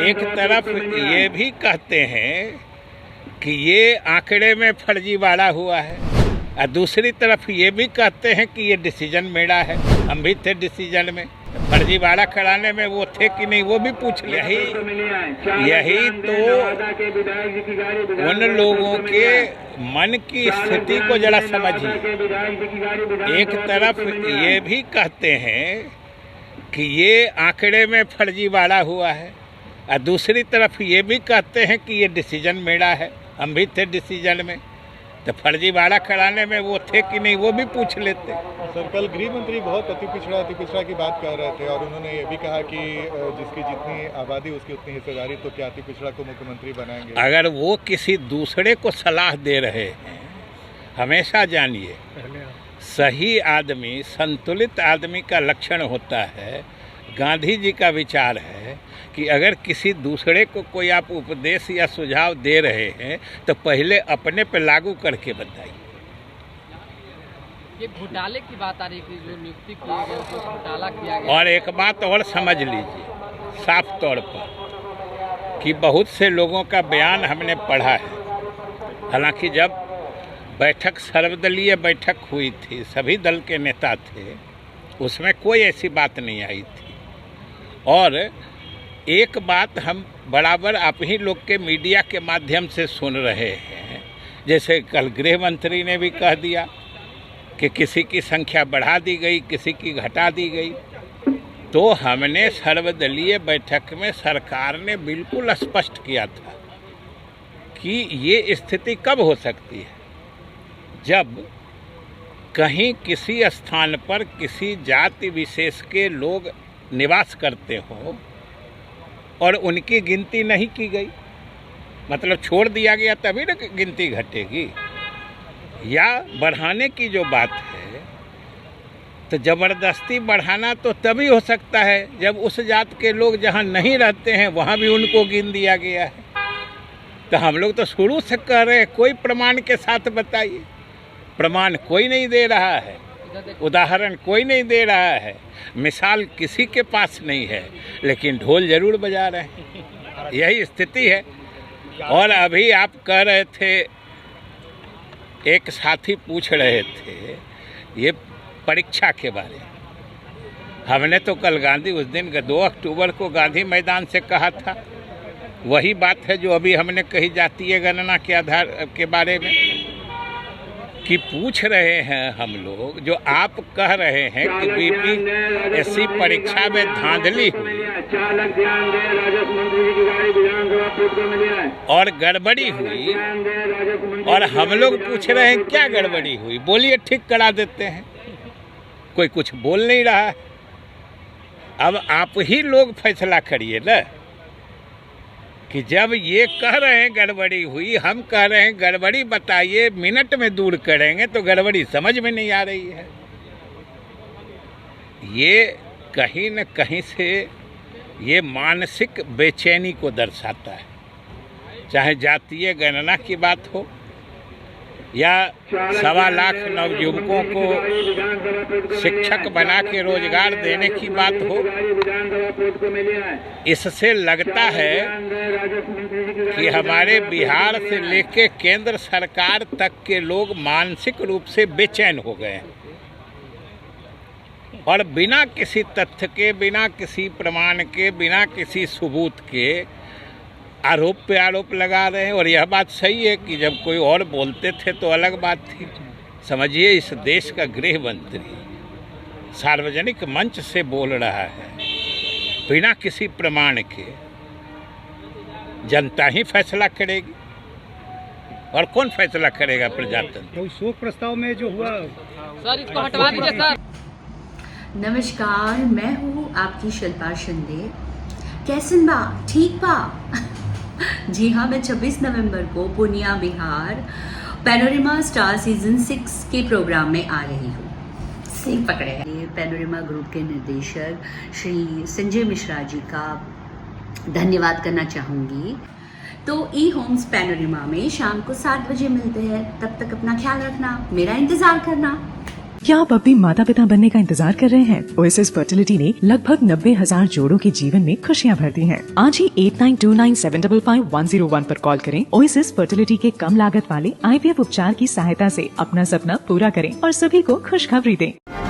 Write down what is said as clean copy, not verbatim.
एक तरफ ये भी कहते हैं कि ये आंकड़े में फर्जीवाड़ा हुआ है और दूसरी तरफ ये भी कहते हैं कि ये डिसीजन मेरा है, हम भी थे डिसीजन में। फर्जीवाड़ा कराने में वो थे कि नहीं वो भी पूछ ले। यही तो उन लोगों के मन की स्थिति को जरा समझिए। एक तरफ ये भी कहते हैं कि ये आंकड़े में फर्जीवाड़ा हुआ है और दूसरी तरफ ये भी कहते हैं कि ये डिसीजन मेरा है, हम भी थे डिसीजन में। तो फर्जीवाड़ा कराने में वो थे कि नहीं वो भी पूछ लेते। सर, कल गृह मंत्री बहुत अति पिछड़ा की बात कर रहे थे और उन्होंने ये भी कहा कि जिसकी जितनी आबादी उसकी उतनी हिस्सेदारी, तो क्या अति पिछड़ा को मुख्यमंत्री बनाएंगे? अगर वो किसी दूसरे को सलाह दे रहे हैं, हमेशा जानिए सही आदमी, संतुलित आदमी का लक्षण होता है। गांधी जी का विचार है कि अगर किसी दूसरे को कोई आप उपदेश या सुझाव दे रहे हैं तो पहले अपने पे लागू करके बताइए। ये घोटाले की बात आ रही थी, जो नियुक्ति की गई उसको घोटाला किया गया। और एक बात और समझ लीजिए साफ तौर पर कि बहुत से लोगों का बयान हमने पढ़ा है। हालांकि जब बैठक सर्वदलीय बैठक हुई थी, सभी दल के नेता थे, उसमें कोई ऐसी बात नहीं आई थी। और एक बात हम बराबर आप ही लोग के मीडिया के माध्यम से सुन रहे हैं, जैसे कल गृह मंत्री ने भी कह दिया कि किसी की संख्या बढ़ा दी गई, किसी की घटा दी गई। तो हमने सर्वदलीय बैठक में सरकार ने बिल्कुल स्पष्ट किया था कि ये स्थिति कब हो सकती है जब कहीं किसी स्थान पर किसी जाति विशेष के लोग निवास करते हो और उनकी गिनती नहीं की गई, मतलब छोड़ दिया गया, तभी ना गिनती घटेगी। या बढ़ाने की जो बात है तो ज़बरदस्ती बढ़ाना तो तभी हो सकता है जब उस जात के लोग जहाँ नहीं रहते हैं वहाँ भी उनको गिन दिया गया है। तो हम लोग तो शुरू से कह रहे हैं, कोई प्रमाण के साथ बताइए। प्रमाण कोई नहीं दे रहा है, उदाहरण कोई नहीं दे रहा है, मिसाल किसी के पास नहीं है, लेकिन ढोल जरूर बजा रहे हैं। यही स्थिति है। और अभी आप कह रहे थे, एक साथी पूछ रहे थे ये परीक्षा के बारे में। हमने तो कल गांधी उस दिन 2 अक्टूबर को गांधी मैदान से कहा था, वही बात है जो अभी हमने कही जाती है गणना के आधार के बारे में कि पूछ रहे हैं हम लोग। जो आप कह रहे हैं कि बीपीएससी परीक्षा में धांधली हुई और गड़बड़ी हुई, और हम लोग पूछ रहे हैं क्या गड़बड़ी हुई, बोलिए ठीक करा देते हैं। कोई कुछ बोल नहीं रहा है। अब आप ही लोग फैसला करिए ना कि जब ये कह रहे हैं गड़बड़ी हुई, हम कह रहे हैं गड़बड़ी बताइए, मिनट में दूर करेंगे, तो गड़बड़ी समझ में नहीं आ रही है। ये कहीं न कहीं से ये मानसिक बेचैनी को दर्शाता है। चाहे जातीय गणना की बात हो या 1.25 लाख नवयुवकों को शिक्षक बना के रोजगार देने की बात हो, इससे लगता है कि हमारे बिहार से लेके केंद्र सरकार तक के लोग मानसिक रूप से बेचैन हो गए हैं और बिना किसी तथ्य के, बिना किसी प्रमाण के, बिना किसी सबूत के आरोप पे आरोप लगा रहे हैं। और यह बात सही है कि जब कोई और बोलते थे तो अलग बात थी। समझिए इस देश का गृह मंत्री सार्वजनिक मंच से बोल रहा है बिना किसी प्रमाण के। जनता ही फैसला करेगी, और कौन फैसला करेगा? प्रजातंत्र। तो शोक प्रस्ताव में जो हुआ सर, इसको हटवा दीजिए सर। नमस्कार, मैं हूँ आपकी शिल्पा शिंदे। कैसन बा? ठीक बा? जी हाँ, मैं 26 नवंबर को Purnia Bihar panorama star season 6 के प्रोग्राम में आ रही हूँ। सीट पकड़े हैं। पैनोरमा ग्रुप के निर्देशक श्री संजय मिश्रा जी का धन्यवाद करना चाहूँगी। तो ई होम्स पैनोरमा में शाम को 7 बजे मिलते हैं। तब तक अपना ख्याल रखना, मेरा इंतज़ार करना। क्या आप अब भी माता पिता बनने का इंतजार कर रहे हैं? ओएसएस फर्टिलिटी ने लगभग 90,000 जोड़ों के जीवन में खुशियां भर दी हैं। आज ही 8929755101 पर कॉल करें। ओएसएस फर्टिलिटी के कम लागत वाले IVF उपचार की सहायता से अपना सपना पूरा करें और सभी को खुशखबरी दें।